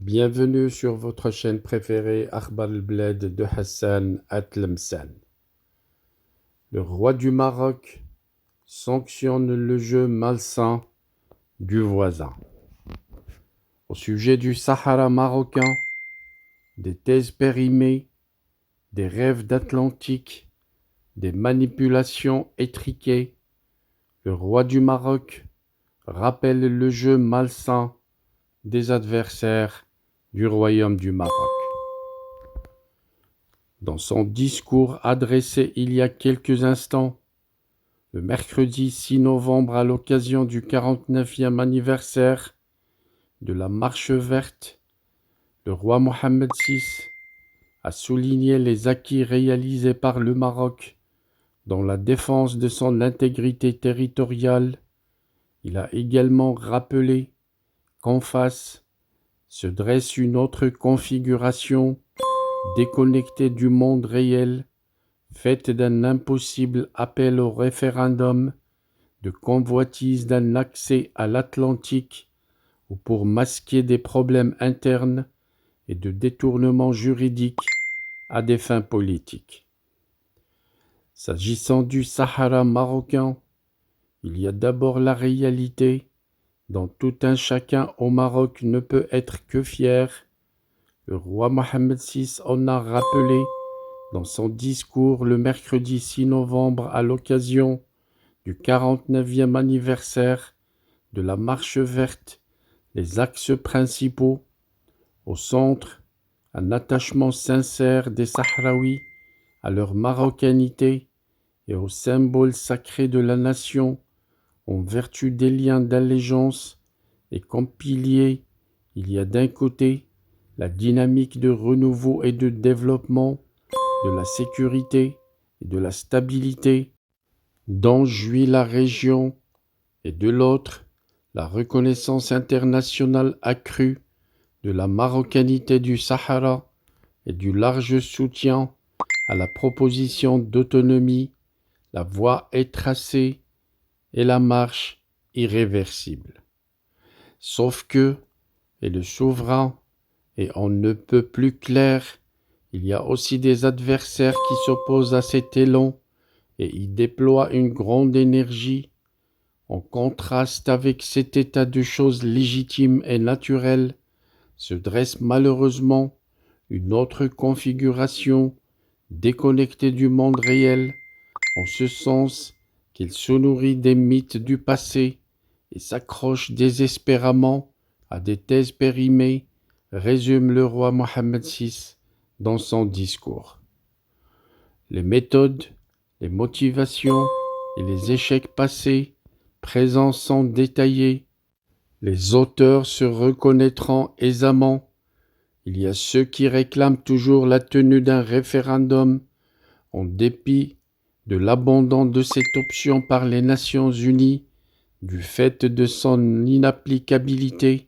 Bienvenue sur votre chaîne préférée Akhbar al-Bled de Hassan Atlemsan. Le roi du Maroc sanctionne le jeu malsain du voisin. Au sujet du Sahara marocain, des thèses périmées, des rêves d'Atlantique, des manipulations étriquées, le roi du Maroc rappelle le jeu malsain des adversaires du royaume du Maroc. Dans son discours adressé il y a quelques instants, le mercredi 6 novembre à l'occasion du 49e anniversaire de la Marche verte, le roi Mohammed VI a souligné les acquis réalisés par le Maroc dans la défense de son intégrité territoriale. Il a également rappelé qu'en face se dresse une autre configuration déconnectée du monde réel, faite d'un impossible appel au référendum, de convoitise d'un accès à l'Atlantique ou pour masquer des problèmes internes et de détournement juridique à des fins politiques. S'agissant du Sahara marocain, il y a d'abord la réalité dont tout un chacun au Maroc ne peut être que fier. Le roi Mohammed VI en a rappelé dans son discours le mercredi 6 novembre à l'occasion du 49e anniversaire de la Marche verte, les axes principaux. Au centre, un attachement sincère des Sahraouis à leur marocanité et aux symboles sacrés de la nation, en vertu des liens d'allégeance, et comme pilier, il y a d'un côté la dynamique de renouveau et de développement, de la sécurité et de la stabilité dont jouit la région, et de l'autre, la reconnaissance internationale accrue de la marocanité du Sahara et du large soutien à la proposition d'autonomie. La voie est tracée et la marche irréversible. Sauf que, et le souverain est on ne peut plus clair, il y a aussi des adversaires qui s'opposent à cet élan et y déploient une grande énergie. En contraste avec cet état de choses légitime et naturel, se dresse malheureusement une autre configuration déconnectée du monde réel, en ce sens qu'il se nourrit des mythes du passé et s'accroche désespérément à des thèses périmées, résume le roi Mohammed VI dans son discours. Les méthodes, les motivations et les échecs passés présents sont détaillés. Les auteurs se reconnaîtront aisément. Il y a ceux qui réclament toujours la tenue d'un référendum, en dépit de l'abandon de cette option par les Nations Unies, du fait de son inapplicabilité.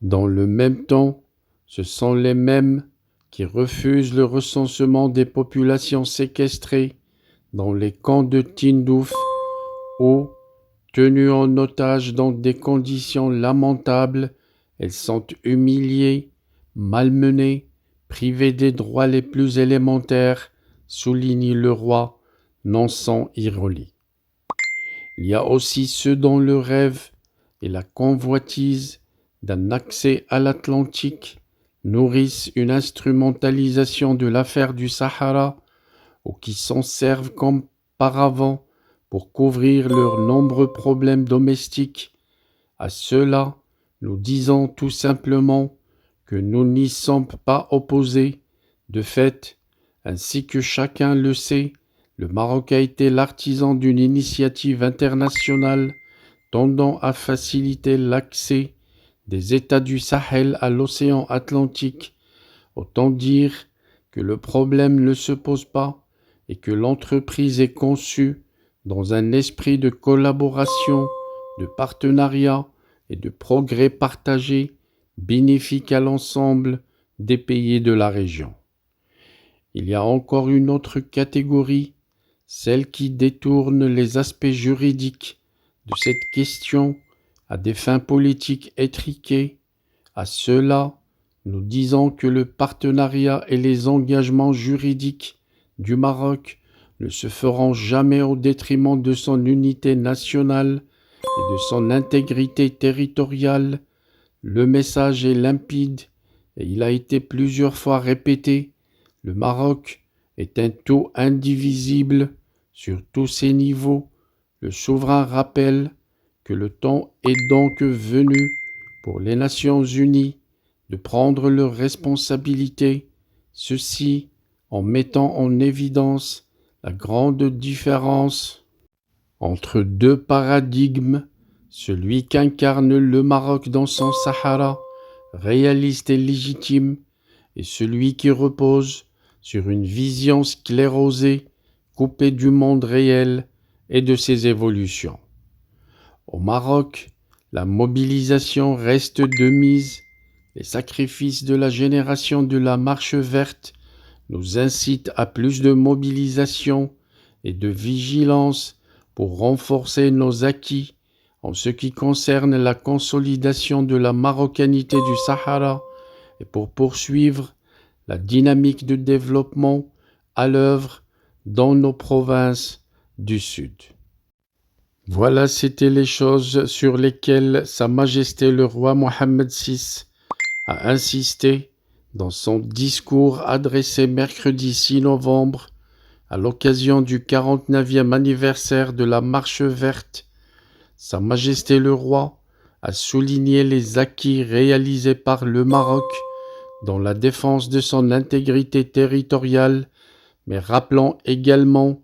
Dans le même temps, ce sont les mêmes qui refusent le recensement des populations séquestrées dans les camps de Tindouf où, tenues en otage dans des conditions lamentables, elles sont humiliées, malmenées, privées des droits les plus élémentaires, souligne le roi, non sans ironie. Il y a aussi ceux dont le rêve et la convoitise d'un accès à l'Atlantique nourrissent une instrumentalisation de l'affaire du Sahara, ou qui s'en servent comme paravent pour couvrir leurs nombreux problèmes domestiques. À cela, nous disons tout simplement que nous n'y sommes pas opposés. De fait, ainsi que chacun le sait, le Maroc a été l'artisan d'une initiative internationale tendant à faciliter l'accès des États du Sahel à l'océan Atlantique. Autant dire que le problème ne se pose pas et que l'entreprise est conçue dans un esprit de collaboration, de partenariat et de progrès partagé, bénéfique à l'ensemble des pays de la région. Il y a encore une autre catégorie, celle qui détourne les aspects juridiques de cette question à des fins politiques étriquées. À ceux-là, nous disons que le partenariat et les engagements juridiques du Maroc ne se feront jamais au détriment de son unité nationale et de son intégrité territoriale. Le message est limpide et il a été plusieurs fois répété. Le Maroc est un tout indivisible sur tous ses niveaux. Le souverain rappelle que le temps est donc venu pour les Nations Unies de prendre leurs responsabilités, ceci en mettant en évidence la grande différence entre deux paradigmes, celui qu'incarne le Maroc dans son Sahara, réaliste et légitime, et celui qui repose sur une vision sclérosée, coupée du monde réel et de ses évolutions. Au Maroc, la mobilisation reste de mise. Les sacrifices de la génération de la Marche verte nous incitent à plus de mobilisation et de vigilance pour renforcer nos acquis en ce qui concerne la consolidation de la marocanité du Sahara et pour poursuivre la dynamique de développement à l'œuvre dans nos provinces du Sud. Voilà, c'était les choses sur lesquelles Sa Majesté le roi Mohammed VI a insisté dans son discours adressé mercredi 6 novembre à l'occasion du 49e anniversaire de la Marche verte. Sa Majesté le roi a souligné les acquis réalisés par le Maroc dans la défense de son intégrité territoriale, mais rappelant également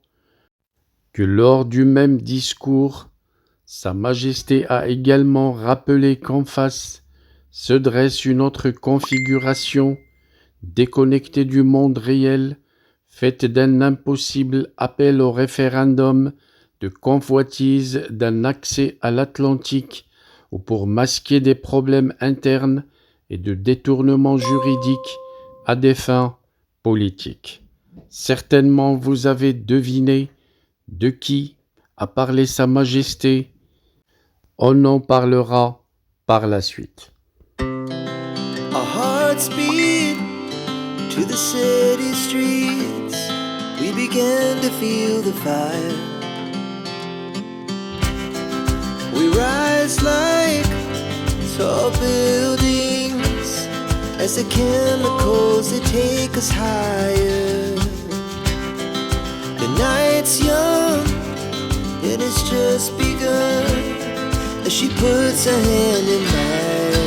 que lors du même discours, Sa Majesté a également rappelé qu'en face se dresse une autre configuration déconnectée du monde réel, faite d'un impossible appel au référendum, de convoitise d'un accès à l'Atlantique ou pour masquer des problèmes internes et de détournements juridiques à des fins politiques. Certainement vous avez deviné de qui a parlé Sa Majesté. On en parlera par la suite. Our hearts beat to the city streets. We began to feel the fire. We rise like tall buildings as the chemicals they take us higher. The night's young, it has just begun as she puts her hand in mine.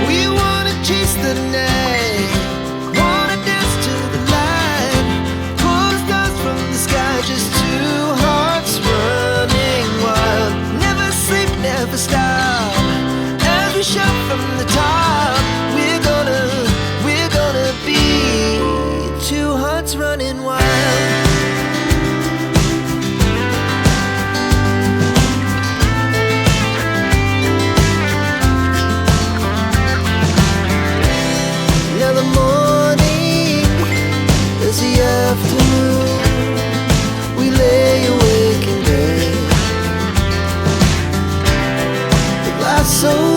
We wanna chase the night, wanna dance to the light, pull the stars from the sky, just two hearts running wild. Never sleep, never stop, as we shout from the top. We're gonna be two hearts running wild. Afternoon, we lay awake in bed. The glass so